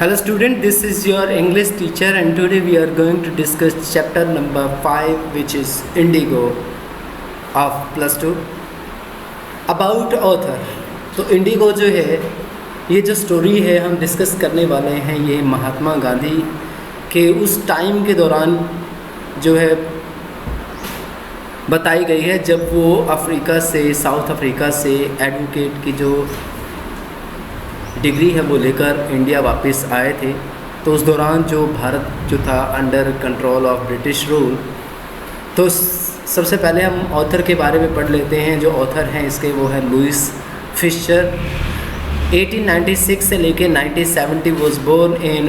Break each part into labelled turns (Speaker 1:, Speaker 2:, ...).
Speaker 1: Hello student, this is your English teacher and today we are going to discuss chapter number 5 which is Indigo of plus 2 about author। तो Indigo जो है ये जो story है हम discuss करने वाले हैं ये महात्मा गांधी के उस टाइम के दौरान जो है बताई गई है जब वो अफ्रीका से साउथ अफ्रीका से एडवोकेट की जो डिग्री है वो लेकर इंडिया वापस आए थे। तो उस दौरान जो भारत जो था under control of British rule. तो सबसे पहले हम ऑथर के बारे में पढ़ लेते हैं। जो ऑथर हैं इसके वो है लुइस फिशर। 1896 से लेके 1970 was born in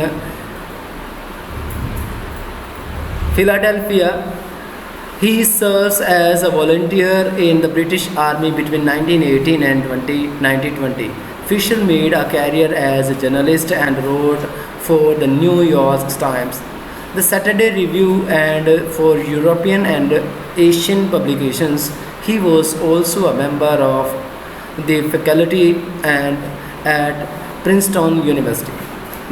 Speaker 1: Philadelphia. He serves as a volunteer in the British Army between 1918 and 1920. Fisher made a career as a journalist and wrote for the New York Times, the Saturday Review, and for European and Asian publications. He was also a member of the faculty and at Princeton University.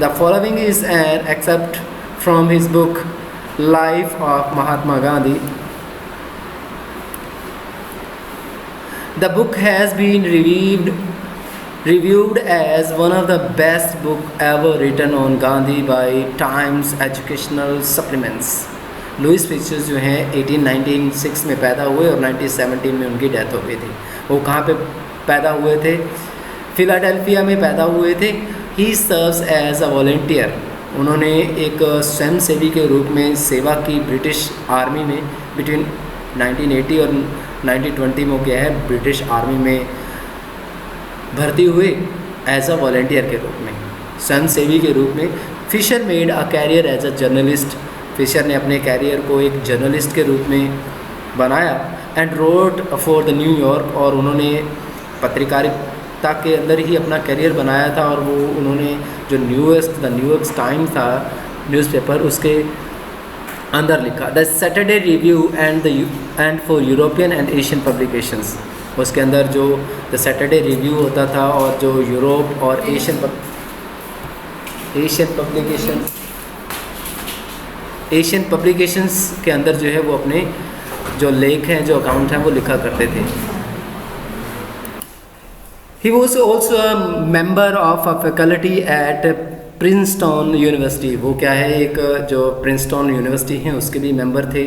Speaker 1: The following is an excerpt from his book Life of Mahatma Gandhi. The book has been reviewed as one of the best book ever written on Gandhi by Times Educational Supplements. Louis Fischer जो हैं 1896 में पैदा हुए और 1917 में उनकी death हो गई थी। वो कहाँ पे पैदा हुए थे? फिलाडेल्फिया में पैदा हुए थे। He serves as a volunteer. उन्होंने एक स्वयंसेवी के रूप में सेवा की ब्रिटिश आर्मी में बिटवीन 1980 और 1920 में गया है। ब्रिटिश आर्मी में भर्ती हुए एज अ वॉलंटियर के रूप में, स्वयंसेवी के रूप में। Fischer made a career as a journalist. Fischer ने अपने कैरियर को एक जर्नलिस्ट के रूप में बनाया and wrote for the New York. और उन्होंने पत्रकारिता के अंदर ही अपना कैरियर बनाया था। और वो उन्होंने जो न्यूयॉर्क टाइम्स था न्यूज़पेपर, उसके अंदर लिखा the Saturday review and for European and Asian publications. उसके अंदर जो द सैटरडे रिव्यू होता था और जो यूरोप और एशियन पब्लिकेशंस के अंदर जो है वो अपने जो लेख हैं, जो अकाउंट हैं वो लिखा करते थे। He was also a member of a faculty at Princeton university. वो क्या है, एक जो प्रिंसटन यूनिवर्सिटी है उसके भी मेंबर थे।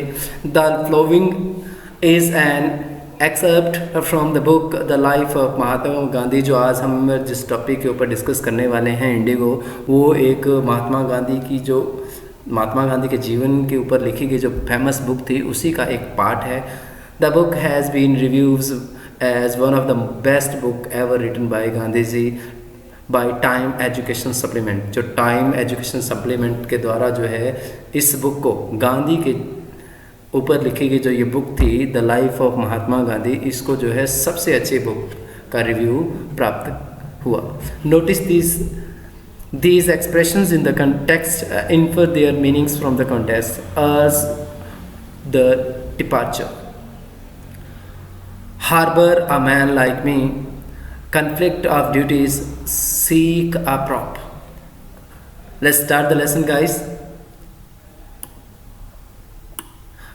Speaker 1: The following is an excerpt from the book the life of Mahatma Gandhi. जो आज हम जिस टॉपिक के ऊपर डिस्कस करने वाले हैं इंडिगो, वो एक महात्मा गांधी के जीवन के ऊपर लिखी गई जो फेमस बुक थी उसी का एक पार्ट है। The book has been reviews as one of the best book ever written by Gandhi ji by time education supplement. जो टाइम एजुकेशन सप्लीमेंट के द्वारा जो है इस बुक को, गांधी के ऊपर लिखी गई जो ये बुक थी the life of Mahatma Gandhi, इसको जो है सबसे अच्छी बुक का रिव्यू प्राप्त हुआ। Notice these expressions in the context infer their meanings from the context as the departure. Harbor a man like me, conflict of duties, seek a prop. Let's start the lesson, guys.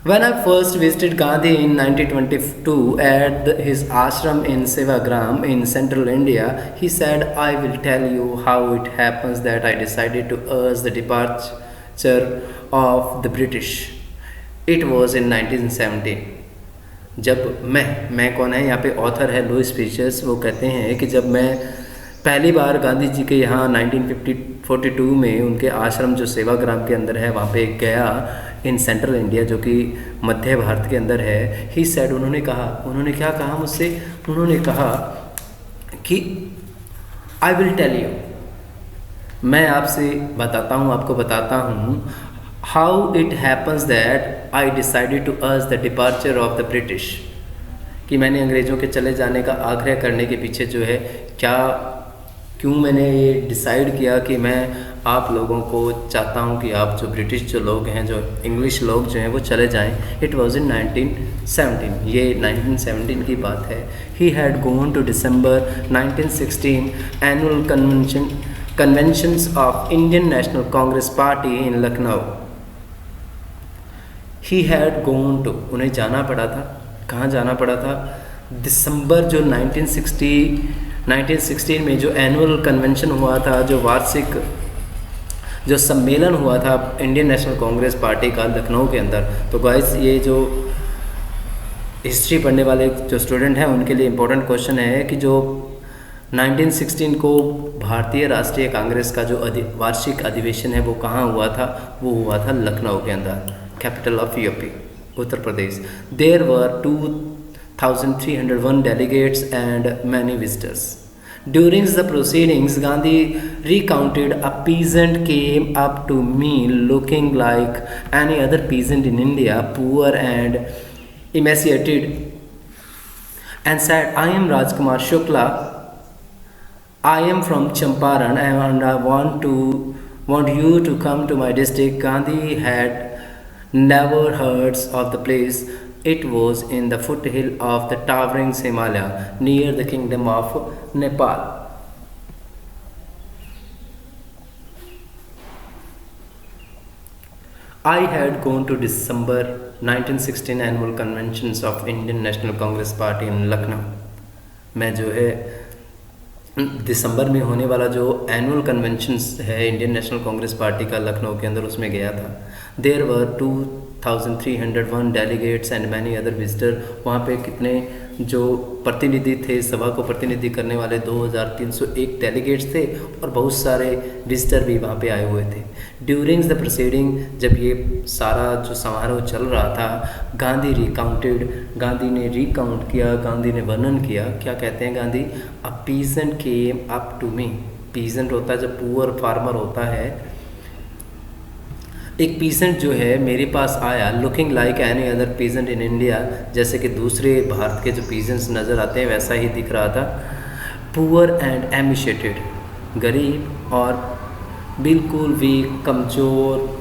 Speaker 1: When I first visited Gandhi in 1922 at his ashram in Sevagram in central India, he said, I will tell you how it happens that I decided to urge the departure of the British. It was in 1917. जब मैं कौन है, यहाँ पे author है Louis Fisher. वो कहते हैं कि जब मैं पहली बार गांधी जी के यहाँ 1942 में उनके आश्रम जो सेवाग्राम के अंदर है वहाँ पे गया इन सेंट्रल इंडिया जो कि मध्य भारत के अंदर है। ही सेड, उन्होंने क्या कहा मुझसे? उन्होंने कहा कि आई विल टेल यू, मैं आपको बताता हूँ how it happens that I decided to urge the departure of the British. कि मैंने अंग्रेज़ों के चले जाने का आग्रह करने के पीछे जो है क्यों मैंने ये डिसाइड किया कि मैं आप लोगों को चाहता हूँ कि आप जो ब्रिटिश जो लोग हैं, जो इंग्लिश लोग जो हैं वो चले जाएं। इट वॉज इन 1917, ये 1917 की बात है। He had gone to December 1916 annual conventions of Indian National Congress Party in Lucknow. He had gone to, उन्हें जाना पड़ा था, कहाँ जाना पड़ा था, दिसंबर जो 1916 में जो एनुअल कन्वेंशन हुआ था, जो वार्षिक जो सम्मेलन हुआ था इंडियन नेशनल कांग्रेस पार्टी का लखनऊ के अंदर। तो गाइस ये जो हिस्ट्री पढ़ने वाले जो स्टूडेंट हैं उनके लिए इम्पोर्टेंट क्वेश्चन है कि जो 1916 को भारतीय राष्ट्रीय कांग्रेस का जो वार्षिक अधिवेशन है वो कहाँ हुआ था, वो हुआ था लखनऊ के अंदर, capital of UP, Uttar Pradesh. There were 2301 delegates and many visitors. During the proceedings, Gandhi recounted a peasant came up to me looking like any other peasant in India, poor and emaciated, and said, I am Rajkumar Shukla. I am from Champaran and I want you to come to my district. Gandhi had never heard of the place. It was in the foothill of the towering Himalaya near the kingdom of Nepal. I had gone to December 1916 annual conventions of Indian National Congress Party in Lucknow. मैं जो है दिसंबर में होने वाला जो annual conventions है Indian National Congress party का लखनऊ के अंदर, उसमें गया था। There were 2301 delegates and many other visitor. वहाँ पे कितने जो प्रतिनिधि थे, सभा को प्रतिनिधि करने वाले 2301 डेलीगेट्स थे और बहुत सारे विजिटर भी वहाँ पे आए हुए थे। ड्यूरिंग द प्रोसीडिंग, जब ये सारा जो समारोह चल रहा था, गांधी ने रिकाउंट किया, गांधी ने वर्णन किया। क्या कहते हैं Gandhi? A peasant came up to me. Peasant होता है जब पुअर फार्मर होता है, एक पीजेंट जो है मेरे पास आया, looking like any other peasant in India, जैसे कि दूसरे भारत के जो पीजेंट्स नज़र आते हैं वैसा ही दिख रहा था। पुअर एंड एमिशेटेड, गरीब और बिल्कुल वीक, कमज़ोर।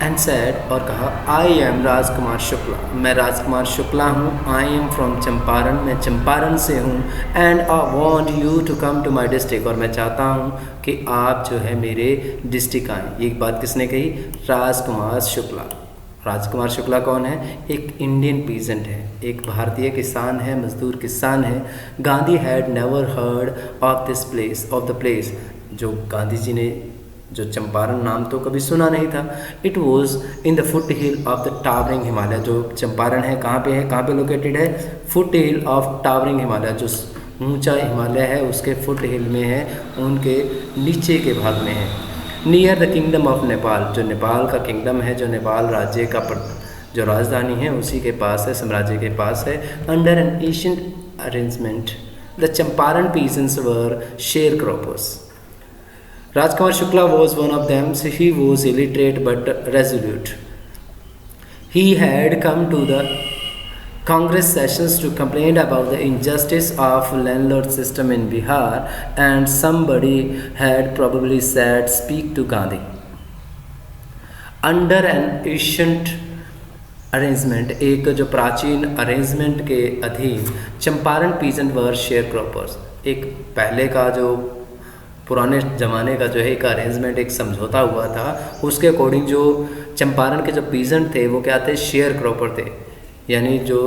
Speaker 1: एंड सैड, और कहा, आई एम राजकुमार शुक्ला, मैं राजकुमार शुक्ला हूँ। आई एम फ्रॉम चंपारण, मैं चंपारण से हूँ। And I want you to come to my district, और मैं चाहता हूँ कि आप जो है मेरे डिस्ट्रिक्ट आएँ। ये बात किसने कही? राजकुमार शुक्ला। राजकुमार शुक्ला कौन है? एक इंडियन पीजेंट है, एक भारतीय किसान है, मजदूर किसान है। Gandhi had never heard of this place, of the place, जो गांधी जी ने जो चंपारण नाम तो कभी सुना नहीं था। It was in the foot hill of the towering Himalaya. जो चंपारण है कहाँ पे है, कहाँ पे लोकेटेड है? Foot hill of towering Himalaya, जो ऊंचा हिमालय है उसके फुट हिल में है, उनके नीचे के भाग में है। Near the kingdom of Nepal, जो नेपाल का किंगडम है, जो नेपाल राज्य का जो राजधानी है उसी के पास है, साम्राज्य के पास है। Under an ancient arrangement the Champaran peasants were sharecroppers. Rajkumar Shukla was one of them. So he was illiterate but resolute. He had come to the Congress sessions to complain about the injustice of landlord system in Bihar, and somebody had probably said, speak to Gandhi. Under an ancient arrangement, एक जो प्राचीन arrangement के अधीन Champaran peasant वर share croppers. एक पहले का जो पुराने ज़माने का जो है एक अरेंजमेंट, एक समझौता हुआ था, उसके अकॉर्डिंग जो चंपारण के जो पीजेंट थे वो क्या थे? शेयर क्रॉपर थे। यानी जो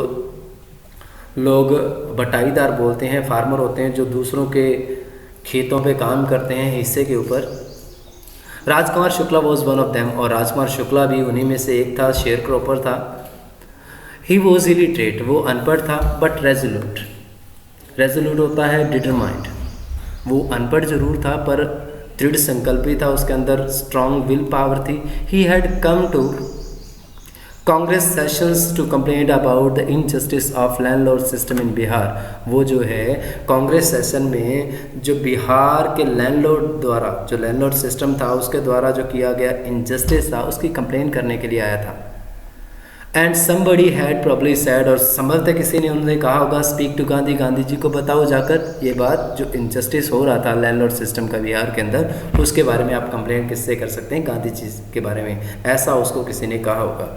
Speaker 1: लोग बटाईदार बोलते हैं, फार्मर होते हैं, जो दूसरों के खेतों पे काम करते हैं हिस्से के ऊपर। Rajkumar Shukla was one of them, और राजकुमार शुक्ला भी उन्हीं में से एक था, शेयर क्रॉपर था। ही वॉज इलिटरेट, वो अनपढ़ था, बट रेजोल्यूट। रेजोल्यूट होता है डिटरमाइंड। वो अनपढ़ जरूर था पर दृढ़ संकल्पी था, उसके अंदर स्ट्रॉन्ग विल पावर थी। He had come to Congress sessions to complain about the injustice of landlord system in Bihar. वो जो है कांग्रेस सेशन में जो बिहार के लैंडलॉर्ड द्वारा, जो लैंडलॉर्ड सिस्टम था उसके द्वारा जो किया गया इनजस्टिस था, उसकी कंप्लेन करने के लिए आया था। And somebody had probably sad, और संभवतः किसी ने उन्होंने कहा होगा, स्पीक टू गांधी, गांधी जी को बताओ जाकर ये बात, जो इनजस्टिस हो रहा था लैंडलॉर्ड सिस्टम का बिहार के अंदर, उसके बारे में आप कंप्लेंट किससे कर सकते हैं? गांधी जी के बारे में, ऐसा उसको किसी ने कहा होगा।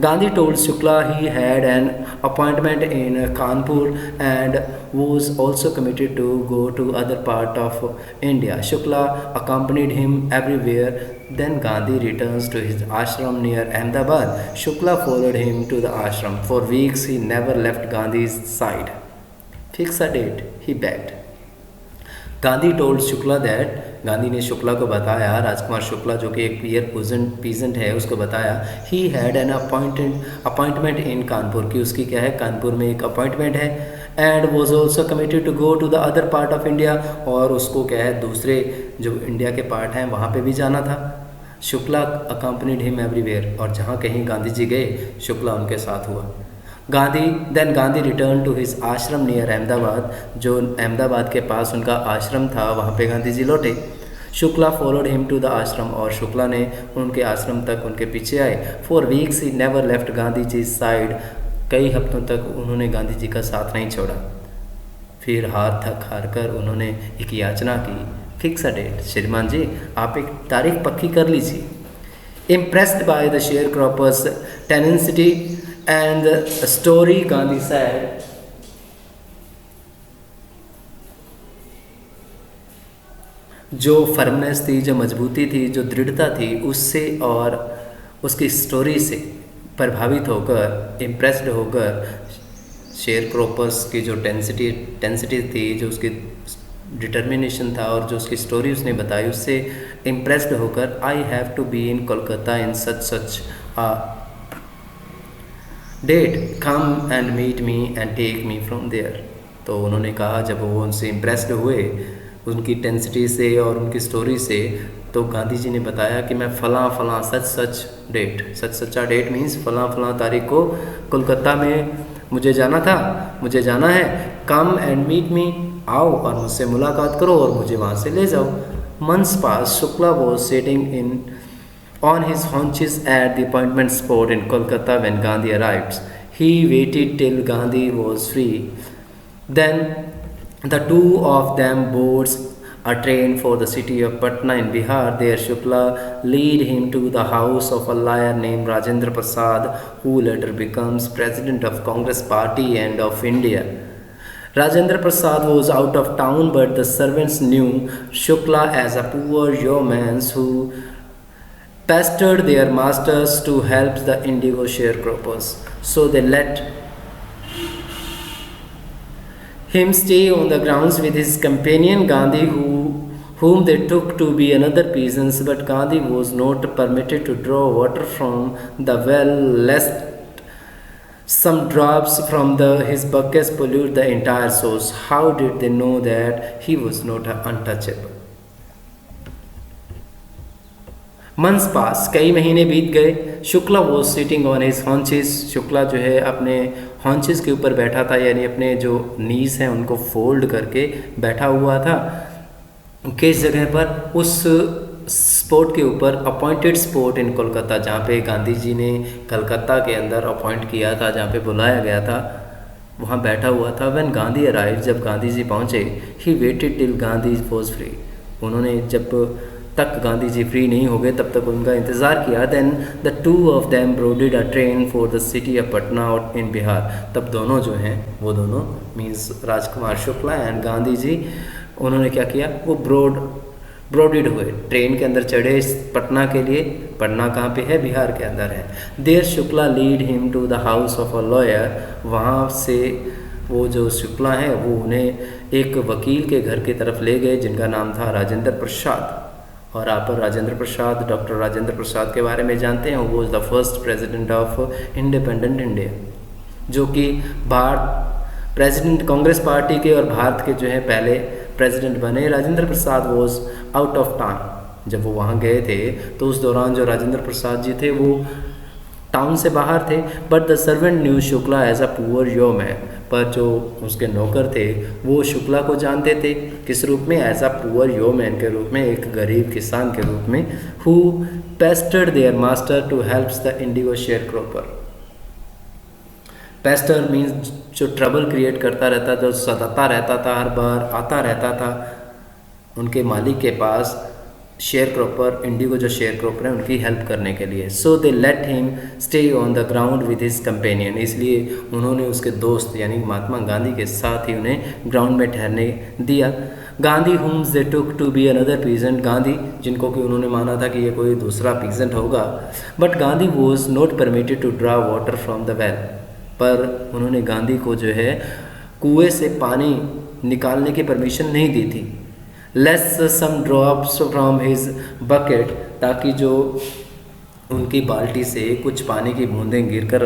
Speaker 1: Gandhi told Shukla he had an appointment in Kanpur and was also committed to go to other part of India. Shukla accompanied him everywhere. Then Gandhi returns to his ashram near Ahmedabad. Shukla followed him to the ashram. For weeks he never left Gandhi's side. Fix a date, he begged. Gandhi told Shukla that, Gandhi ने शुक्ला को बताया, राजकुमार शुक्ला जो कि एक पियर peasant है, उसको बताया he had an appointment in Kanpur, की उसकी क्या है, कानपुर में एक अपॉइंटमेंट है, and was also committed to go to the other part of India, और उसको क्या है दूसरे जो इंडिया के पार्ट हैं वहाँ पे भी जाना था. शुक्ला अकम्पनीड हिम एवरीवेयर, और जहाँ कहीं गांधी जी गए शुक्ला उनके साथ हुआ. गांधी रिटर्न टू हिज आश्रम नियर अहमदाबाद, जो अहमदाबाद के पास उनका आश्रम था वहाँ पे गांधी जी लौटे. Shukla followed him to the ashram, और शुक्ला ने उनके आश्रम तक उनके पीछे आए. For weeks he never left Gandhi ji side, कई हफ्तों तक उन्होंने गांधी जी का साथ नहीं छोड़ा. फिर हार थक हार कर उन्होंने एक याचना की, फिक्स अ डेट, श्रीमान जी आप एक तारीख पक्की कर लीजिए. Impressed by the sharecroppers tenacity and the story, Gandhi said, जो फर्मनेस थी, जो मजबूती थी, जो दृढ़ता थी, उससे और उसकी स्टोरी से प्रभावित होकर, इम्प्रेस्ड होकर, शेयर क्रॉपर्स की जो टेंसिटी थी, जो उसकी डिटर्मिनेशन था और जो उसकी स्टोरी उसने बताई, उससे इम्प्रेस्ड होकर I have to be in Kolkata in such date, come and meet me and take me from there. तो उन्होंने कहा, जब वो उनसे इम्प्रेस्ड हुए उनकी टेंसिटी से और उनकी स्टोरी से, तो गांधी जी ने बताया कि मैं फ़लाँ सच सच्चा डेट मीन्स फ़लाँ तारीख को कोलकाता में मुझे जाना था, मुझे जाना है. कम एंड मीट मी, आओ और मुझसे मुलाकात करो और मुझे वहाँ से ले जाओ. Months pass, Shukla was sitting in on his haunches at the appointment spot in Kolkata when Gandhi arrived. He waited till Gandhi was free. Then the two of them boards a train for the city of Patna in Bihar. There Shukla lead him to the house of a lawyer named Rajendra Prasad, who later becomes president of Congress Party and of India. Rajendra Prasad was out of town, but the servants knew Shukla as a poor yeoman who pestered their masters to help the indigo sharecroppers. So they let him stay on the grounds with his companion Gandhi, whom they took to be another peasants. But Gandhi was not permitted to draw water from the well, lest some drops from his buckets pollute the entire source. How did they know that he was not untouchable? Months passed, कई महीने बीत गए. Shukla was sitting on his haunches, Shukla जो है अपने haunches के ऊपर बैठा था, यानी अपने जो नीज हैं उनको फोल्ड करके बैठा हुआ था. किस जगह पर? उस स्पॉट के ऊपर, अपॉइंटेड स्पॉट इन कोलकाता, जहाँ पे गांधी जी ने कलकत्ता के अंदर अपॉइंट किया था, जहाँ पे बुलाया गया था, वहाँ बैठा हुआ था. व्हेन गांधी अराइव, जब गांधी जी पहुँचे, he waited till Gandhi was free, उन्होंने जब तक गांधी जी फ्री नहीं हो गए तब तक उनका इंतज़ार किया. Then the two of them boarded a train for the city of Patna और इन बिहार. तब दोनों जो हैं, वो दोनों मीन्स राजकुमार शुक्ला एंड गांधी जी, उन्होंने क्या किया, वो ब्रोडेड हुए, ट्रेन के अंदर चढ़े पटना के लिए. पटना कहाँ पे है? बिहार के अंदर है. There Shukla lead him to the house of a lawyer, वहाँ से वो जो शुक्ला हैं वो उन्हें एक वकील के घर की तरफ ले गए जिनका नाम था राजेंद्र प्रसाद. और आप राजेंद्र प्रसाद, डॉक्टर राजेंद्र प्रसाद के बारे में जानते हैं. वो is the first president of independent India, जो कि प्रेसिडेंट कांग्रेस पार्टी के और भारत के जो है पहले प्रेसिडेंट बने. Rajendra Prasad was out of town, जब वो वहाँ गए थे तो उस दौरान जो राजेंद्र प्रसाद जी थे वो टाउन से बाहर थे. But the servant knew Shukla as a poor yeoman, पर जो उसके नौकर थे वो शुक्ला को जानते थे, किस रूप में? एज अ पुअर योमैन के रूप में, एक गरीब किसान के रूप में. Who pestered their master to helps the indigo share cropper. Pester means जो ट्रबल क्रिएट करता रहता था, जो सताता रहता था, हर बार आता रहता था उनके मालिक के पास, शेयर क्रॉपर, इंडिगो जो शेयर क्रॉपर हैं उनकी हेल्प करने के लिए। So they let him stay on the ground with his companion, इसलिए उन्होंने उसके दोस्त यानी महात्मा गांधी के साथ ही उन्हें ग्राउंड में ठहरने दिया। Gandhi whom they took to be another peasant, Gandhi जिनको कि उन्होंने माना था कि ये कोई दूसरा पीजेंट होगा, but Gandhi was not permitted to draw water from the well, पर उन्होंने गांधी को जो है कुएं से पानी निकालने की परमिशन नहीं दी थी। Lest some drops from his bucket, ताकि जो उनकी बाल्टी से कुछ पानी की बूंदें गिरकर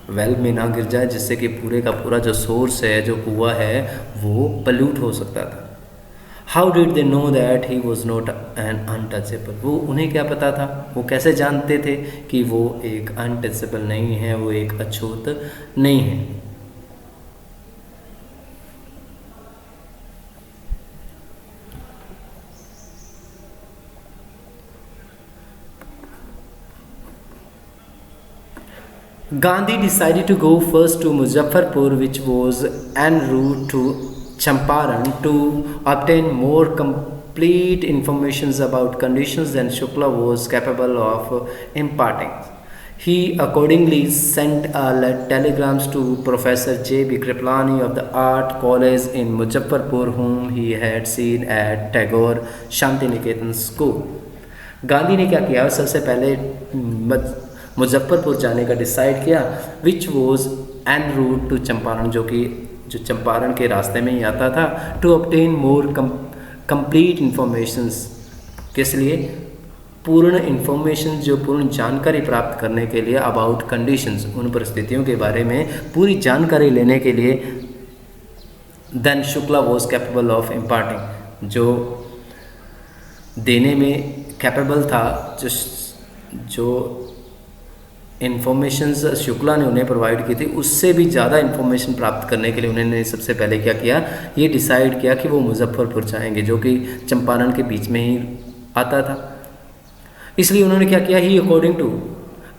Speaker 1: वेल में ना गिर जाए, जिससे कि पूरे का पूरा जो सोर्स है, जो कुआं है, वो पल्यूट हो सकता था। How did they know that he was not an untouchable, वो उन्हें क्या पता था, वो कैसे जानते थे कि वो एक अनटचेबल नहीं है, वो एक अछूत नहीं है। Gandhi decided to go first to Muzaffarpur, which was en route to Champaran, to obtain more complete information about conditions than Shukla was capable of imparting. He accordingly sent telegrams to Professor J.B. Kriplani of the Art College in Muzaffarpur, whom he had seen at Tagore Shantiniketan School. Gandhi ने क्या किया, सबसे पहले मुजफ्फरपुर जाने का decide किया, which was en route to Champaran, जो चंपारण के रास्ते में ही आता था, to obtain more complete informations, किस लिए, पूर्ण इंफॉर्मेशन, जो पूर्ण जानकारी प्राप्त करने के लिए, अबाउट कंडीशंस, उन परिस्थितियों के बारे में पूरी जानकारी लेने के लिए, then Shukla was capable of imparting, जो देने में कैपेबल था, जो इन्फॉर्मेशंस शुक्ला ने उन्हें प्रोवाइड की थी, उससे भी ज़्यादा इन्फॉर्मेशन प्राप्त करने के लिए उन्होंने सबसे पहले क्या किया, ये डिसाइड किया कि वो मुजफ्फरपुर जाएंगे, जो कि चंपारण के बीच में ही आता था। इसलिए उन्होंने क्या किया, he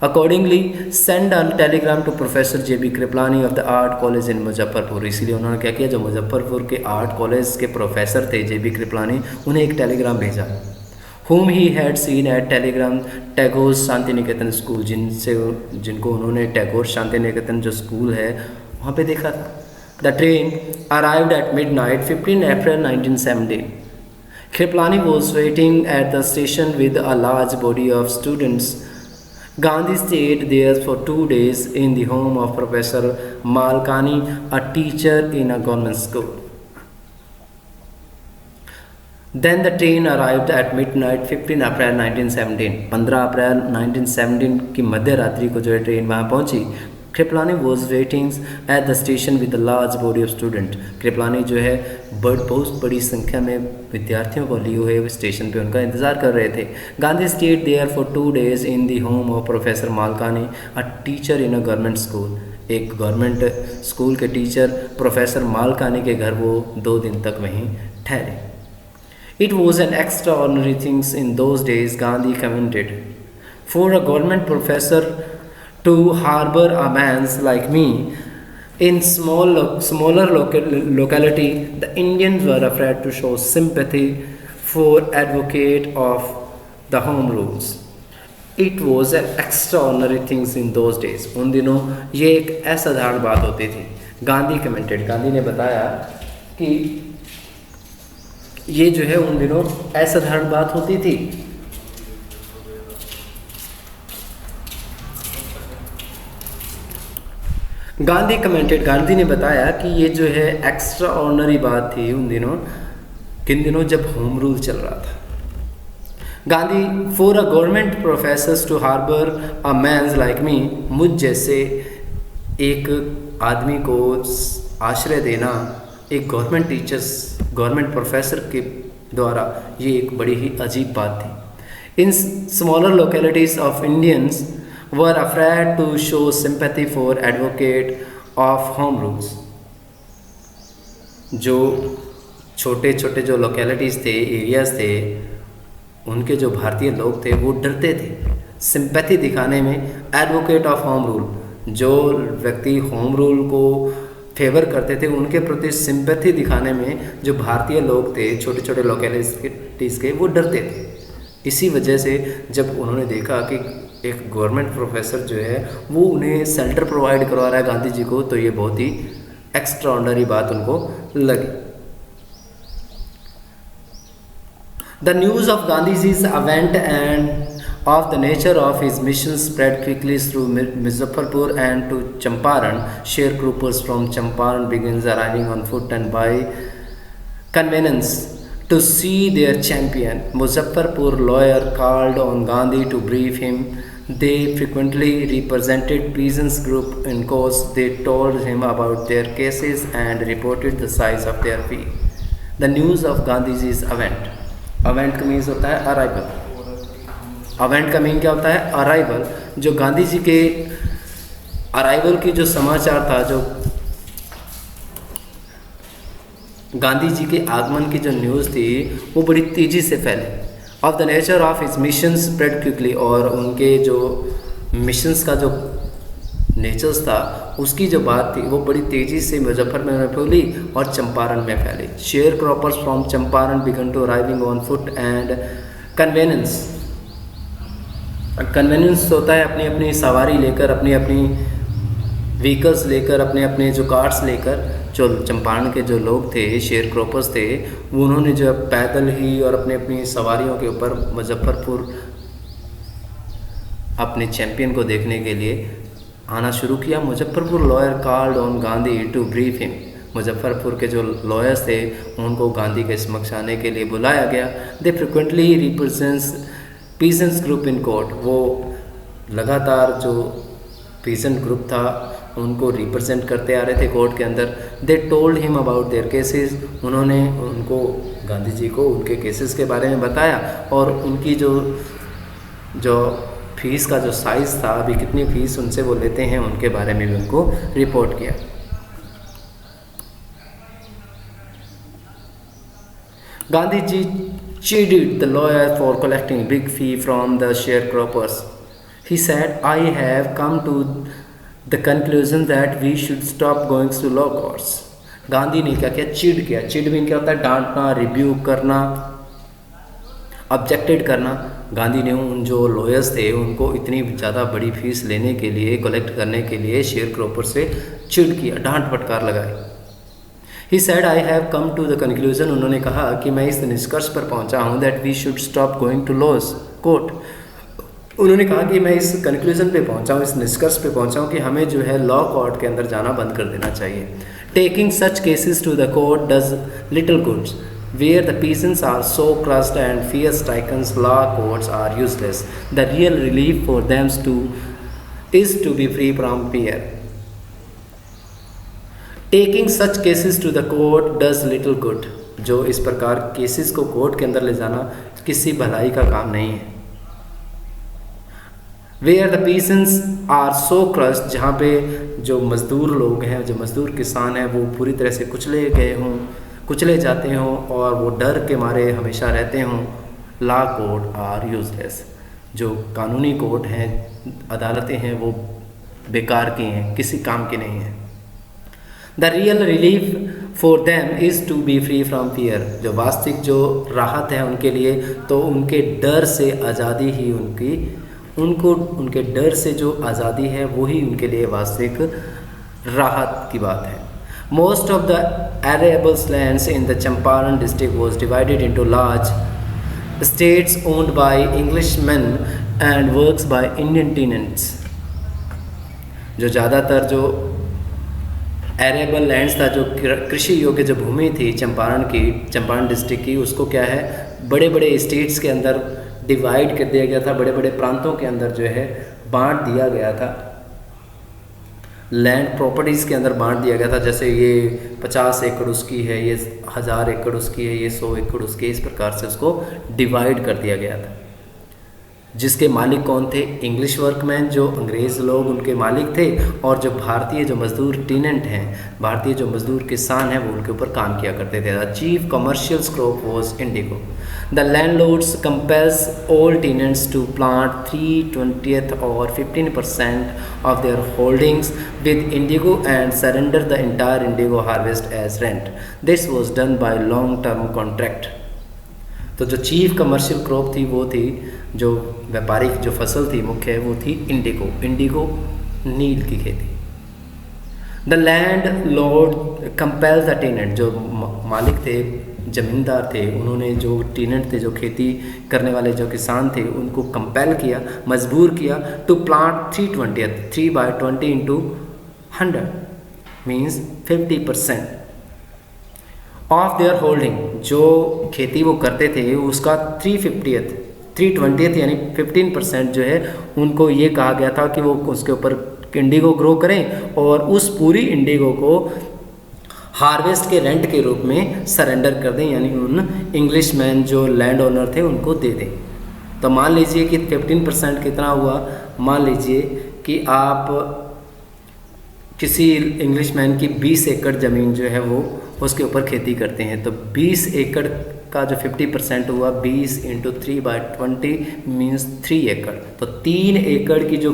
Speaker 1: accordingly send a telegram to professor J.B. Kripalani of the Arts college in Muzaffarpur, इसलिए उन्होंने क्या किया, जो मुजफ्फरपुर के आर्ट कॉलेज के प्रोफेसर थे J.B. कृपलानी, उन्हें एक टेलीग्राम भेजा, whom he had seen at Tagore Shanti Niketan school, जिनको उन्होंने टैगोर शांति निकेतन जो स्कूल है वहाँ पे देखा था। The train arrived at midnight 15 April 1917. Kriplani was waiting at the station with a large body of students. Gandhi stayed there for 2 days in the home of Professor Malkani, a teacher in a government school. Then the train arrived at midnight 15 April 1917. 15 अप्रैल 1917 की मध्य रात्रि को जो है train वहाँ पहुँची। Kripalani was waiting at the station with the large body of student, Kripalani जो है बहुत बड़ी संख्या में विद्यार्थियों को लिए हुए स्टेशन पे उनका इंतज़ार कर रहे थे। Gandhi stayed there for 2 days in the home of professor Malkani, a teacher in a government school, एक गवर्नमेंट स्कूल के टीचर प्रोफेसर मालकानी के घर वो 2 दिन तक वहीं ठहरे। It was an extraordinary thing in those days, Gandhi commented, for a government professor to harbor a man like me in smaller locality. The Indians were afraid to show sympathy for advocate of the home rules. It was an extraordinary thing in those days. उन दिनों ये एक असाधारण बात होती थी। Gandhi commented, Gandhi ने बताया कि ये जो है उन दिनों असाधारण बात होती थी। गांधी कमेंटेड, गांधी ने बताया कि ये जो है एक्स्ट्रा ऑर्डिनरी बात थी उन दिनों, किन दिनों, जब होम रूल चल रहा था। Gandhi for a government professors to harbour a man like me, मुझ जैसे एक आदमी को आश्रय देना एक गवर्नमेंट टीचर्स, गवर्नमेंट प्रोफेसर के द्वारा, ये एक बड़ी ही अजीब बात थी। In smaller localities of Indians were afraid to show sympathy for advocate of home rules, जो छोटे छोटे जो लोकेलिटीज़ थे, एरियाज़ थे, उनके जो भारतीय लोग थे वो डरते थे सिंपैथी दिखाने में एडवोकेट ऑफ होम रूल, जो व्यक्ति होम रूल को फेवर करते थे उनके प्रति सिंपैथी दिखाने में जो भारतीय लोग थे छोटे छोटे लोकेलिटीज़ के, वो डरते थे। इसी वजह से जब उन्होंने देखा कि एक गवर्नमेंट प्रोफेसर जो है वो उन्हें शेल्टर प्रोवाइड करवा रहा है गांधी जी को, तो ये बहुत ही एक्स्ट्रा ऑर्डिनरी बात उनको लगी। द न्यूज़ ऑफ गांधी जी's event and of the nature of his mission spread quickly through Muzaffarpur and to Champaran. Sharecroppers from Champaran begins arriving on foot and by convenience to see their champion. Muzaffarpur lawyer called on Gandhi to brief him. They frequently represented peasants group in courts. They told him about their cases and reported the size of their fee. The news of Gandhiji's event. Event का means होता है arrival. अवेंट का mean क्या होता है? Arrival. जो गांधी जी के arrival की जो समाचार था, जो गांधी जी के आगमन की जो न्यूज़ थी वो बड़ी तेज़ी से फैली। Of the nature of his mission spread quickly, और उनके जो मिशंस का जो नेचर्स था उसकी जो बात थी वो बड़ी तेज़ी से मुजफ्फर में फैली और चंपारण में फैली। Share croppers from Champaran began to arriving on foot and conveyances. Conveyances होता है अपनी अपनी सवारी लेकर, अपनी अपनी व्हीकल्स लेकर, अपने अपने जो कार्ड्स लेकर। जो चंपारण के जो लोग थे, शेयर क्रॉपर्स थे, उन्होंने जो पैदल ही और अपने अपनी सवारियों के ऊपर मुजफ्फरपुर अपने चैम्पियन को देखने के लिए आना शुरू किया। Muzaffarpur lawyer called on Gandhi to brief him. Muzaffarpur के जो लॉयर्स थे उनको गांधी के समक्ष आने के लिए बुलाया गया। They frequently represents peasants group in court. वो लगातार जो पीसेंट ग्रुप था उनको रिप्रेजेंट करते आ रहे थे कोर्ट के अंदर। They told him about their cases. उन्होंने उनको, गांधी जी को, उनके केसेस के बारे में बताया और उनकी जो फीस का जो साइज़ था, अभी कितनी फ़ीस उनसे वो लेते हैं, उनके बारे में भी उनको रिपोर्ट किया। Gandhi ji chided the lawyer for collecting big fee from the sharecroppers. He said, I have come to the conclusion that we should stop going to law courts. Gandhi ने क्या किया? चिड किया। चिड मीन क्या होता है? डांटना, रिब्यूक करना, ऑब्जेक्टेड करना। गांधी ने उन जो लॉयर्स थे उनको इतनी ज़्यादा बड़ी फीस लेने के लिए, कलेक्ट करने के लिए शेयर क्रॉपर से चिड किया, डांट फटकार लगाई। He said, I have come to the conclusion. उन्होंने कहा कि मैं इस निष्कर्ष पर पहुंचा हूं that we should stop going to laws court. उन्होंने कहा कि मैं इस कंक्लूजन पे पहुंचा हूं, इस निष्कर्ष पे पहुंचा हूं कि हमें जो है लॉ कोर्ट के अंदर जाना बंद कर देना चाहिए। Taking such cases to the court does little good. Where the peasants are so crushed and fear-stricken, law courts are useless. The real relief for them is to be free from fear. Taking such cases to the court does little good. जो इस प्रकार cases को court के अंदर ले जाना किसी भलाई का काम नहीं है। Where the peasants are so crushed, जहाँ पे जो मज़दूर लोग हैं, जो मज़दूर किसान हैं, वो पूरी तरह से कुचले गए हों, कुचले जाते हों और वो डर के मारे हमेशा रहते हों। Law court are useless. जो कानूनी कोर्ट हैं, अदालतें हैं, वो बेकार की हैं, किसी काम की नहीं हैं। The real relief for them is to be free from fear. जो वास्तविक जो राहत है उनके लिए, तो उनके डर से आज़ादी ही उनके डर से जो आज़ादी है वही उनके लिए वास्तविक राहत की बात है। Most of the arable lands in the Champaran district was divided into large estates owned by Englishmen and works by Indian tenants. जो ज़्यादातर जो एरेबल लैंड्स था, जो कृषि योग्य जो भूमि थी चंपारण डिस्ट्रिक्ट की, उसको क्या है, बड़े बड़े स्टेट्स के अंदर डिवाइड कर दिया गया था, बड़े बड़े प्रांतों के अंदर जो है बांट दिया गया था, लैंड प्रॉपर्टीज़ के अंदर बांट दिया गया था। जैसे ये 50 एकड़ उसकी है, ये 1000 एकड़ उसकी है, ये 100 एकड़ उसकी है, इस प्रकार से उसको डिवाइड कर दिया गया था। जिसके मालिक कौन थे? इंग्लिश वर्कमैन, जो अंग्रेज़ लोग उनके मालिक थे, और जो भारतीय जो मज़दूर टेनेंट हैं, भारतीय जो मज़दूर किसान हैं, वो उनके ऊपर काम किया करते थे। The chief commercial crop was indigo. The landlords compels all tenants to plant 3/20 और 15% of their holdings with indigo and surrender the entire indigo harvest as rent. This was done by long term contract. तो जो chief commercial crop थी वो थी, जो व्यापारिक जो फसल थी मुख्य वो थी इंडिगो, इंडिगो नील की खेती। The landlord compel the tenant, जो मालिक थे ज़मींदार थे, उन्होंने जो टेनेंट थे जो खेती करने वाले जो किसान थे उनको कंपेल किया, मजबूर किया to plant 3/20 into 100 means 50% of their holding. जो खेती वो करते थे उसका 320th यानी 15% जो है उनको ये कहा गया था कि वो उसके ऊपर इंडिगो ग्रो करें और उस पूरी इंडिगो को हार्वेस्ट के रेंट के रूप में सरेंडर कर दें, यानी उन इंग्लिशमैन जो लैंड ओनर थे उनको दे दें। तो मान लीजिए कि 15% कितना हुआ, मान लीजिए कि आप किसी इंग्लिशमैन की 20 एकड़ ज़मीन जो है वो उसके ऊपर खेती करते हैं, तो 20 एकड़ का जो 50% हुआ 20 इंटू 3/20 मीन्स 3 एकड़। तो 3 एकड़ की जो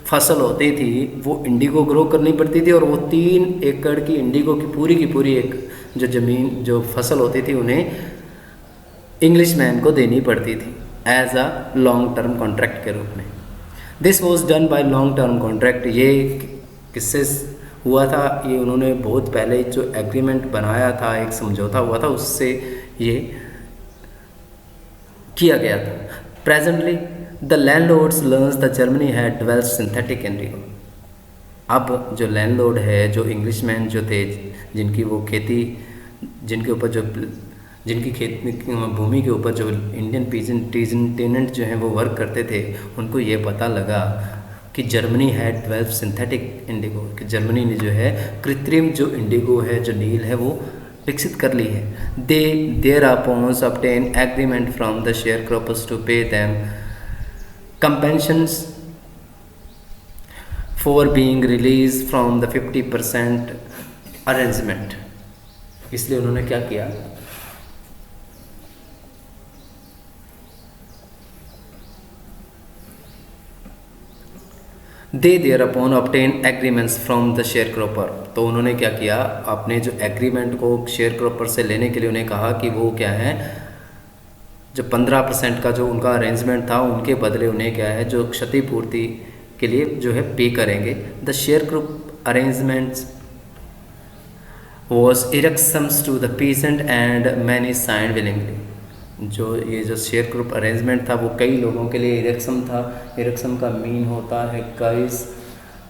Speaker 1: फसल होती थी वो इंडिगो ग्रो करनी पड़ती थी और वो 3 एकड़ की इंडिगो की पूरी एक जो ज़मीन जो फसल होती थी उन्हें इंग्लिशमैन को देनी पड़ती थी as a long term contract के रूप में। This was done by long term contract. ये किससे हुआ था, ये उन्होंने बहुत पहले जो एग्रीमेंट बनाया था, एक समझौता हुआ था, उससे ये किया गया था। Presently the landlords learns the Germany had developed synthetic Indigo. अब जो लैंडलॉर्ड है, जो इंग्लिशमैन जो थे जिनकी वो खेती, जिनके ऊपर जो जिनकी खेती भूमि के ऊपर जो इंडियन पीजन टेनेंट जो हैं वो वर्क करते थे, उनको ये पता लगा कि Germany had developed synthetic Indigo, कि जर्मनी ने जो है कृत्रिम जो इंडिगो है, जो नील है, वो विकसित कर ली है। They thereupon obtain agreement from the sharecroppers to pay them compensations for being release from the 50% arrangement. इसलिए उन्होंने क्या किया, they thereupon obtain agreements from the sharecropper. तो उन्होंने क्या किया, अपने जो एग्रीमेंट को शेयर क्रॉपर से लेने के लिए उन्हें कहा कि वो क्या है, जो 15% का जो उनका अरेंजमेंट था उनके बदले उन्हें क्या है जो क्षतिपूर्ति के लिए जो है पे करेंगे। The share crop arrangements was erections to the peasant and many signed willingly. जो ये जो शेयर ग्रुप अरेंजमेंट था वो कई लोगों के लिए इरेक्सम था। इरेक्सम का मीन होता है गाइस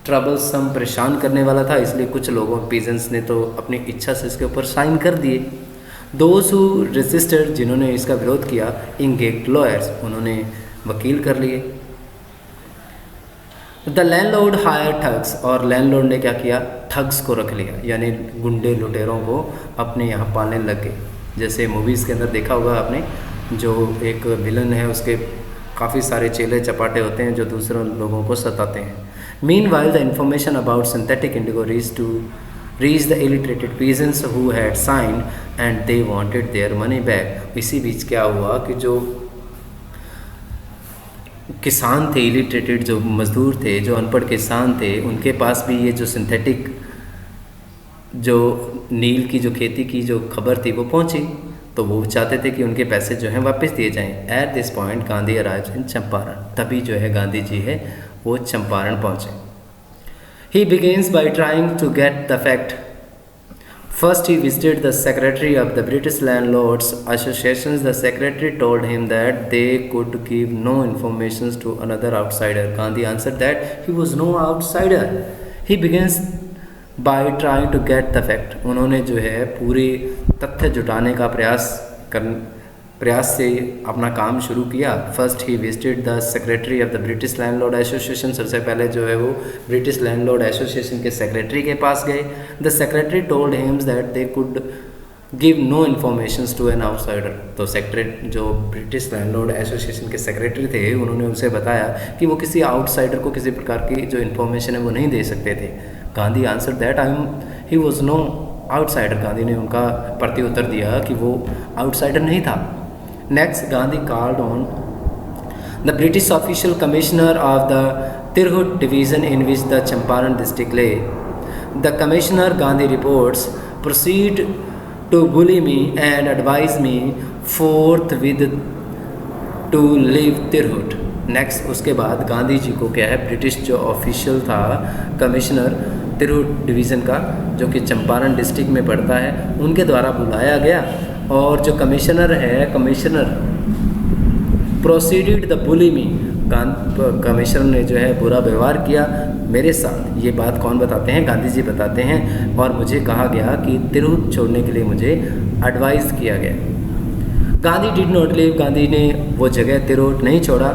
Speaker 1: ट्रबलसम, परेशान करने वाला था, इसलिए कुछ लोगों पीजेंट्स ने तो अपनी इच्छा से इसके ऊपर साइन कर दिए। दोज हु रेजिस्टर्ड, जिन्होंने इसका विरोध किया, इंगेज्ड लॉयर्स, उन्होंने वकील कर लिए। द लैंडलॉर्ड हायर ठग्स, और लैंडलॉर्ड ने क्या किया, ठग्स को रख लिया, यानी गुंडे लुटेरों को अपने यहाँ पालने लग गए। जैसे मूवीज़ के अंदर देखा होगा आपने, जो एक विलन है उसके काफ़ी सारे चेले चपाटे होते हैं जो दूसरों लोगों को सताते हैं। Meanwhile the information about synthetic indigo reach the illiterate peasants who had signed and they wanted their money back. इसी बीच क्या हुआ कि जो किसान थे, इलिटरेटेड जो मजदूर थे, जो अनपढ़ किसान थे, उनके पास भी ये जो सिंथेटिक जो नील की जो खेती की जो खबर थी वो पहुंची, तो वो चाहते थे कि उनके पैसे जो हैं वापस दिए जाएं। At this point Gandhi arrived in Champaran, तभी जो है गांधी जी है वो चंपारण पहुंचे। He begins by trying to get the fact. First he visited the secretary of the British landlords association. The secretary told him that they could give no information to another outsider. Gandhi answered that he was no outsider. He begins by trying to get the fact. उन्होंने जो है पूरे तथ्य जुटाने का प्रयास से अपना काम शुरू किया। First he visited the secretary of the British landlord association. सबसे पहले जो है वो ब्रिटिश लैंडलॉर्ड एसोसिएशन के सेक्रेटरी के पास गए। The secretary told him that they could give no information to an outsider. तो सेक्रेटरी जो ब्रिटिश लैंडलॉर्ड एसोसिएशन के सेक्रेटरी थे उन्होंने उनसे बताया कि वो किसी आउटसाइडर को किसी प्रकार की जो इन्फॉर्मेशन है वो नहीं दे सकते थे। Gandhi answer that he was no outsider. Gandhi ने उनका प्रत्युत्तर दिया कि वो आउटसाइडर नहीं था। Next Gandhi called on the British official commissioner of the Tirhut division in which the Champaran district lay. The commissioner, Gandhi reports, proceed to bully me and advise me forthwith to leave Tirhut. Next उसके बाद गांधी जी को क्या है, British जो official था commissioner तिरहुट division का, जो कि चंपारण डिस्ट्रिक्ट में पड़ता है, उनके द्वारा बुलाया गया। और जो कमिश्नर है, commissioner proceeded the bully me, commissioner ने जो है बुरा व्यवहार किया मेरे साथ। ये बात कौन बताते हैं? गांधी जी बताते हैं। और मुझे कहा गया कि तिरहुत छोड़ने के लिए मुझे एडवाइस किया गया। Gandhi did not leave, Gandhi ने वो जगह तिरहुट नहीं छोड़ा।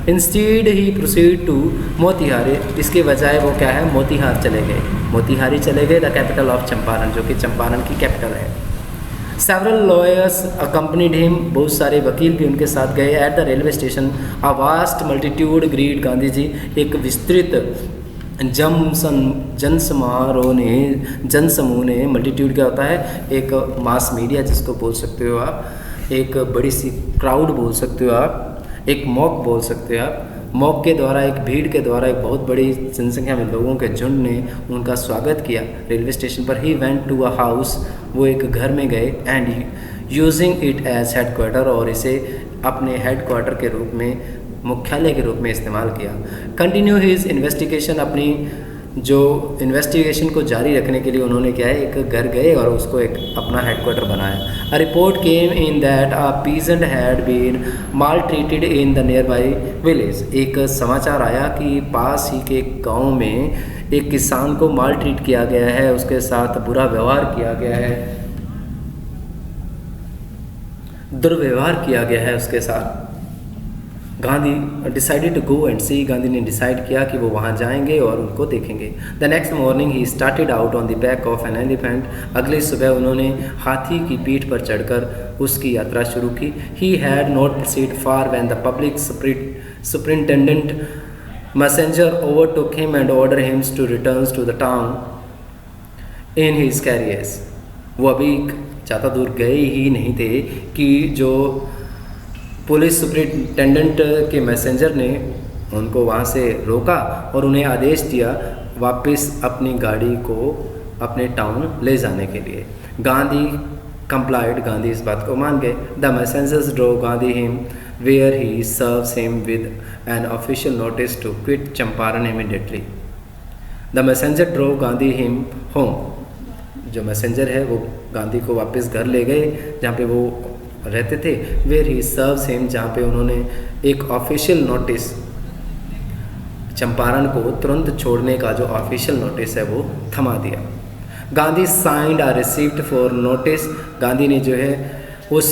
Speaker 1: Instead he proceed to Motihari, इसके बजाय वो क्या है, मोतिहार चले गए। मोतिहारी चले गए, द कैपिटल ऑफ चंपारण, जो कि चंपारण की कैपिटल है। सेवरल लॉयर्स अकम्पनीड हिम, बहुत सारे वकील भी उनके साथ गए। At the railway station a vast multitude greeted Gandhi ji, एक विस्तृत जनसमूह ने, मल्टीट्यूड क्या होता है, एक मास मीडिया जिसको बोल सकते हो आप, एक बड़ी सी क्राउड बोल सकते हो आप, एक मॉक बोल सकते हो आप। मॉक के द्वारा, एक भीड़ के द्वारा, एक बहुत बड़ी जनसंख्या में लोगों के झुंड ने उनका स्वागत किया रेलवे स्टेशन पर। He went to a house, वो एक घर में गए। And using it as headquarter, और इसे अपने हेडक्वार्टर के रूप में, मुख्यालय के रूप में इस्तेमाल किया। कंटिन्यू हिज इन्वेस्टिगेशन, अपनी जो इन्वेस्टिगेशन को जारी रखने के लिए उन्होंने क्या है, एक घर गए और उसको एक अपना हेडक्वार्टर बनाया। A report came in that a peasant had been maltreated in the nearby village, एक समाचार आया कि पास ही के गांव में एक किसान को माल ट्रीट किया गया है, उसके साथ बुरा व्यवहार किया गया है, दुर्व्यवहार किया गया है उसके साथ। Gandhi decided to go and see, Gandhi ने डिसाइड किया कि वो वहाँ जाएंगे और उनको देखेंगे। The next morning he started out on the back of an elephant, अगली सुबह उन्होंने हाथी की पीठ पर चढ़कर उसकी यात्रा शुरू की। He had not proceed far when the public superintendent messenger overtook him and order him to return to the town in his carriers. वो अभी ज़्यादा दूर गए ही नहीं थे कि जो पुलिस सुपरिटेंडेंट के मैसेंजर ने उनको वहाँ से रोका और उन्हें आदेश दिया वापस अपनी गाड़ी को अपने टाउन ले जाने के लिए। गांधी कंप्लाइड, गांधी इस बात को मान गए। The messengers drove Gandhi him where he serves him with an official notice to quit Champaran immediately. The messenger drove Gandhi him home, जो मैसेंजर है वो गांधी को वापस घर ले गए जहाँ पे वो रहते थे। वेयर ही सर्व्स हिम, जहाँ पे उन्होंने एक ऑफिशियल नोटिस, चंपारण को तुरंत छोड़ने का जो ऑफिशियल नोटिस है वो थमा दिया। Gandhi signed a receipt for notice, Gandhi ने जो है उस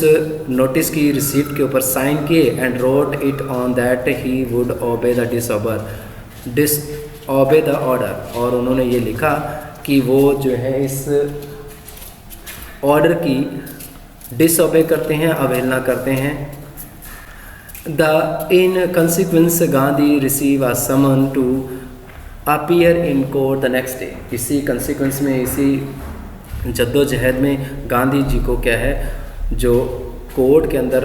Speaker 1: नोटिस की रिसिप्ट के ऊपर साइन किए। And wrote it on that he would obey the disobey the order, और उन्होंने ये लिखा कि वो जो है इस ऑर्डर की डिसओबे करते हैं, अवहेलना करते हैं। The in consequence Gandhi receive a summon to appear in court the next day, इसी कंसिक्वेंस में, इसी जद्दोजहद में गांधी जी को क्या है, जो कोर्ट के अंदर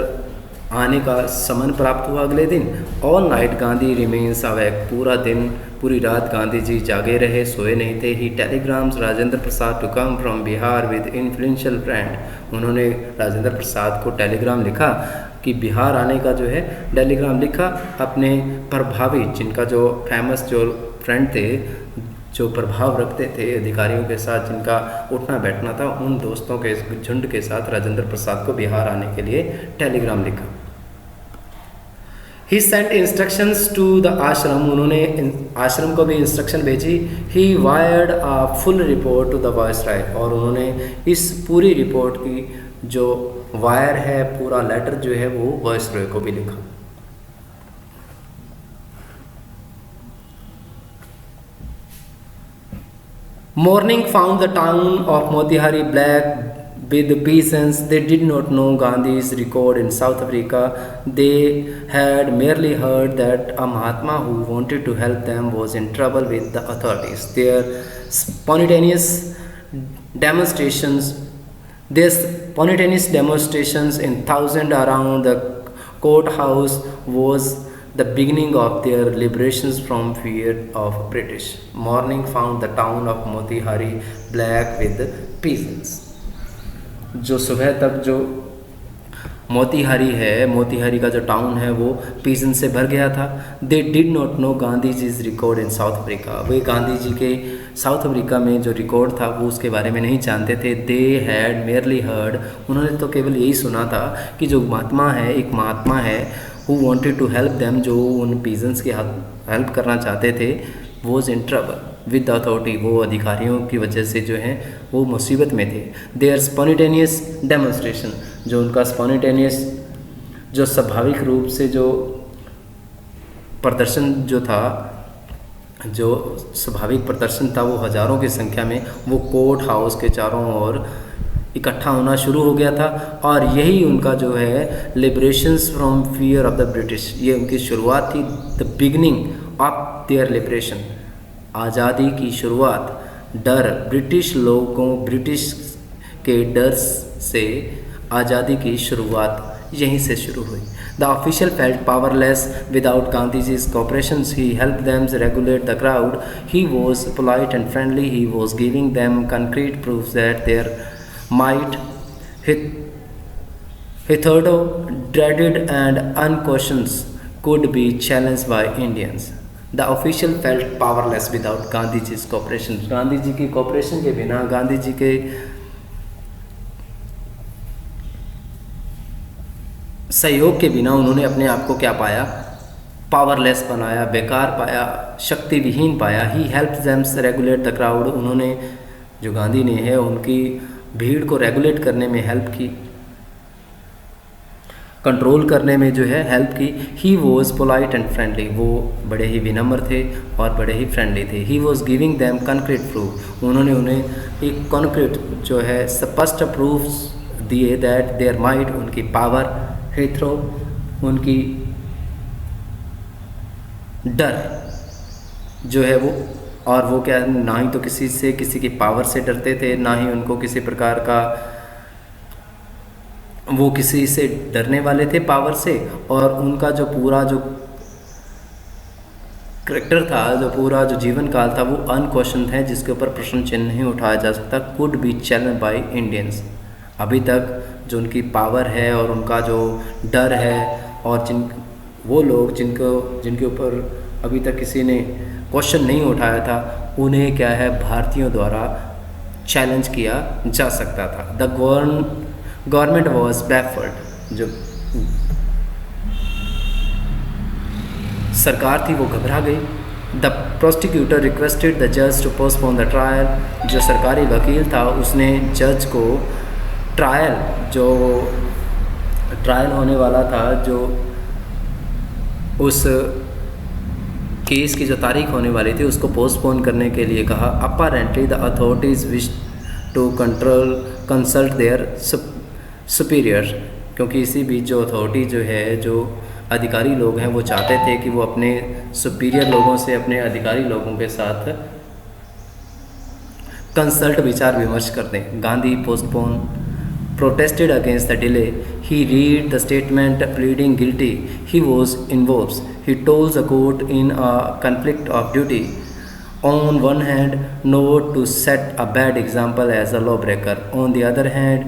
Speaker 1: आने का समन प्राप्त हुआ अगले दिन। All night Gandhi remains awake, पूरा दिन, पूरी रात गांधी जी जागे रहे, सोए नहीं थे। He telegrams Rajendra Prasad to come from Bihar with influential friend, उन्होंने राजेंद्र प्रसाद को टेलीग्राम लिखा कि बिहार आने का जो है टेलीग्राम लिखा अपने प्रभावी, जिनका जो फेमस जो फ्रेंड थे, जो प्रभाव रखते थे अधिकारियों के साथ, जिनका उठना बैठना था, उन दोस्तों के झुंड के साथ राजेंद्र प्रसाद को बिहार आने के लिए टेलीग्राम लिखा। He sent instructions to the ashram, उन्होंने आश्रम को भी इंस्ट्रक्शन भेजी। He wired a full report to the viceroy, और उन्होंने इस पूरी रिपोर्ट की जो वायर है, पूरा लेटर जो है वो वायसराय को भी लिखा। Morning found the town of Motihari black with peasants. They did not know Gandhi's record in South Africa. They had merely heard that a Mahatma who wanted to help them was in trouble with the authorities. Their spontaneous demonstrations in thousands around the courthouse was the beginning of their liberations from fear of British. Morning found the town of Motihari black with peasants. जो सुबह तक जो मोतीहारी का जो town है वो pigeon से भर गया था। They did not know Gandhi ji's record in South Africa. वे गांधी जी के साउथ अफ्रीका में जो रिकॉर्ड था वो उसके बारे में नहीं जानते थे। दे हैड मेयरली हर्ड, उन्होंने तो केवल यही सुना था कि जो एक महात्मा है who wanted to help them, जो उन पीजन्स की हेल्प करना चाहते थे, was in trouble with authority, वो अधिकारियों की वजह से जो है वो मुसीबत में थे। देयर स्पॉन्टेनियस डेमोन्स्ट्रेशन, जो उनका स्पॉन्टेनियस जो स्वाभाविक रूप से जो प्रदर्शन जो था, जो स्वाभाविक प्रदर्शन था, वो हज़ारों की संख्या में वो कोर्ट हाउस के चारों ओर इकट्ठा होना शुरू हो गया था। और यही उनका जो है liberations from fear of the British, ये उनकी शुरुआत थी, the beginning of their liberation, आज़ादी की शुरुआत। डर, ब्रिटिश लोगों, ब्रिटिश के डर से आज़ादी की शुरुआत यहीं से शुरू हुई। The official felt powerless without Gandhiji's cooperations. He helped them regulate the crowd. He was polite and friendly. He was giving them concrete proofs that their might, hitherto dreaded and unquestioned, could be challenged by Indians. The official felt powerless without Gandhiji's cooperation. Gandhi ji की cooperation के बिना, गांधी जी के सहयोग के बिना उन्होंने अपने आप को क्या पाया, पावरलेस बनाया, बेकार पाया, शक्ति विहीन पाया। He help them regulate the crowd, उन्होंने, जो गांधी ने है, उनकी भीड़ को रेगुलेट करने में हेल्प की, कंट्रोल करने में जो है हेल्प की। He was polite and friendly, वो बड़े ही विनम्र थे और बड़े ही फ्रेंडली थे। He was giving them concrete proof, उन्होंने उन्हें एक कॉन्क्रीट जो है स्पष्ट प्रूफ्स दिए, दैट देयर माइट, उनकी पावर, हेथ्रो, उनकी डर जो है वो, और वो क्या, ना ही तो किसी की पावर से डरते थे, ना ही उनको किसी प्रकार का, वो किसी से डरने वाले थे पावर से। और उनका जो पूरा जो करेक्टर था, जो पूरा जो जीवन काल था, वो अनक्वेश्चन है, जिसके ऊपर प्रश्न चिन्ह नहीं उठाया जा सकता। Could be challenge by Indians, अभी तक जो उनकी पावर है और उनका जो डर है, और वो लोग जिनके ऊपर अभी तक किसी ने क्वेश्चन नहीं उठाया था, उन्हें क्या है, भारतीयों द्वारा चैलेंज किया जा सकता था। द गवर्नमेंट वॉज बैफर्ड, जो सरकार थी वो घबरा गई। द प्रोसिक्यूटर रिक्वेस्टेड द जज टू पोस्टपोन द ट्रायल, जो सरकारी वकील था उसने जज को ट्रायल होने वाला था, जो उस केस की जो तारीख होने वाली थी उसको पोस्टपोन करने के लिए कहा। Apparently the authorities wish to consult their superior, क्योंकि इसी बीच जो अथॉरिटी जो है, जो अधिकारी लोग हैं, वो चाहते थे कि वो अपने सुपीरियर लोगों से, अपने अधिकारी लोगों के साथ कंसल्ट, विचार विमर्श कर दें। Gandhi postpone protested against the delay. He read the statement pleading guilty. He was involved. He told the court in a conflict of duty. On one hand, not to set a bad example as a lawbreaker. On the other hand,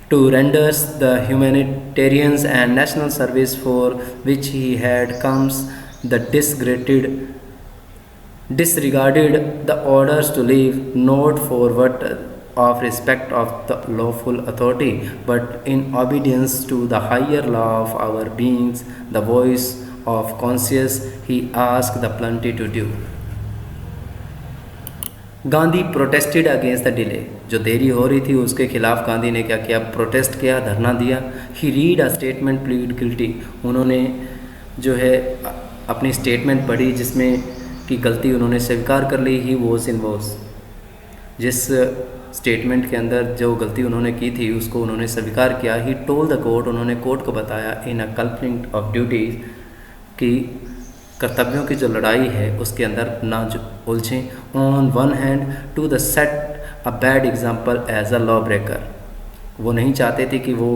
Speaker 1: to render the humanitarians and national service for which he had comes the disregarded the orders to leave, not for what of respect of the lawful authority, but in obedience to the higher law of our beings, the voice of conscience, he asked the plenty to do. Gandhi protested against the delay, जो देरी हो रही थी उसके खिलाफ गांधी ने क्या किया, प्रोटेस्ट किया, धरना दिया। He read a statement plead guilty, उन्होंने जो है अपनी स्टेटमेंट पढ़ी जिसमें कि गलती उन्होंने स्वीकार कर ली। ही वॉज इन्वॉल्व, जिस स्टेटमेंट के अंदर जो गलती उन्होंने की थी उसको उन्होंने स्वीकार किया। ही टोल्ड द कोर्ट, उन्होंने कोर्ट को बताया, in a conflict of duties, कि कर्तव्यों की जो लड़ाई है उसके अंदर ना उलझें। On one hand to the set a bad example as a law breaker, वो नहीं चाहते थे कि वो,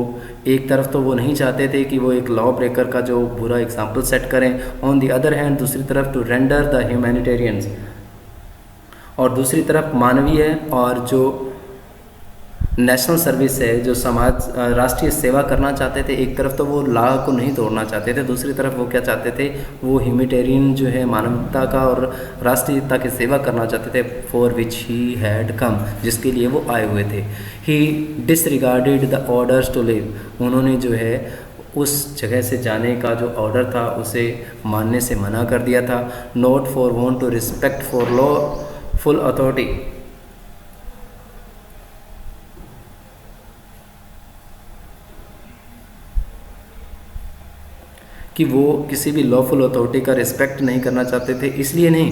Speaker 1: एक तरफ तो वो नहीं चाहते थे कि वो एक लॉ ब्रेकर का जो बुरा एग्जाम्पल सेट करें। ऑन द अदर हैंड, दूसरी तरफ, टू रेंडर द ह्यूमैनिटेरियंस, और दूसरी तरफ मानवीय और जो नेशनल सर्विस है, जो समाज राष्ट्रीय सेवा करना चाहते थे। एक तरफ तो वो लॉ को नहीं तोड़ना चाहते थे, दूसरी तरफ वो क्या चाहते थे, वो ह्यूमैनिटेरियन जो है मानवता का और राष्ट्रीयता की सेवा करना चाहते थे, फॉर विच ही हैड कम, जिसके लिए वो आए हुए थे। He disregarded the orders to leave, उन्होंने जो है उस जगह से जाने का जो ऑर्डर था उसे मानने से मना कर दिया था। Not for want to respect for lawful authority, कि वो किसी भी लॉफुल अथॉरिटी का रिस्पेक्ट नहीं करना चाहते थे, इसलिए नहीं,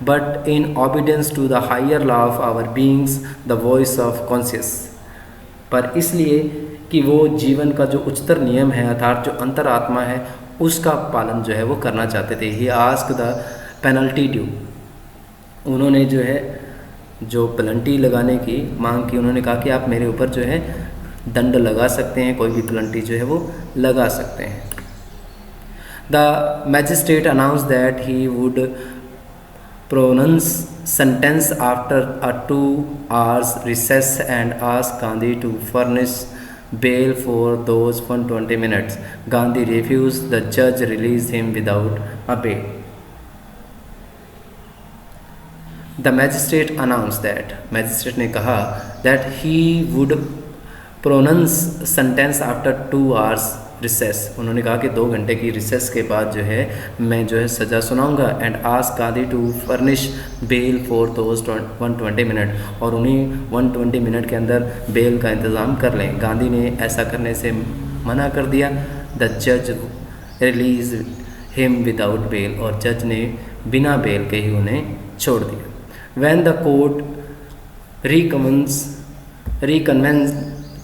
Speaker 1: but in obedience to the higher law of our beings the voice of conscious, पर इसलिए कि वो जीवन का जो उच्चतर नियम है अर्थात जो अंतरात्मा है उसका पालन जो है वो करना चाहते थे। He ask the penalty due, उन्होंने जो है जो पेनल्टी लगाने की मांग की, उन्होंने कहा कि आप मेरे ऊपर जो है दंड लगा सकते हैं, कोई भी पेनल्टी जो है वो लगा सकते हैं। The magistrate announced that he would pronounce sentence after a 2 hours recess and asked Gandhi to furnish bail for those 120 minutes. Gandhi refused. The judge released him without a bail. The magistrate announced that, magistrate ने कहा that he would pronounce sentence after 2 hours recess, उन्होंने कहा कि 2 घंटे की recess के बाद जो है मैं जो है सज़ा सुनाऊंगा। And ask Gandhi to furnish bail for those 120 minute, और उन्हीं 120 मिनट के अंदर बेल का इंतज़ाम कर लें। गांधी ने ऐसा करने से मना कर दिया। द जज रिलीज हिम विदाउट बेल, और जज ने बिना बेल के ही उन्हें छोड़ दिया। When the court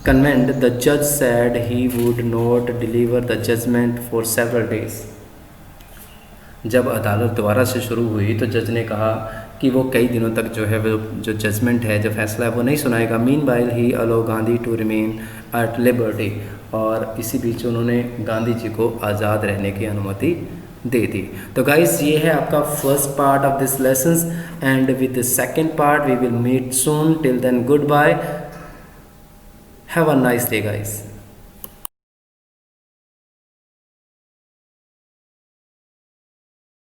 Speaker 1: convened, the judge said he would not deliver the judgment for several days. जब अदालत दोबारा से शुरू हुई तो जज ने कहा कि वो कई दिनों तक जो है वो जो जजमेंट है, जो फैसला है वो नहीं सुनाएगा। Meanwhile he allow Gandhi to remain at liberty, और इसी बीच उन्होंने गांधी जी को आज़ाद रहने की अनुमति दे दी। तो गाइस ये है आपका first part of this lessons, and with the second part we will meet soon. Till then goodbye, have a nice day guys.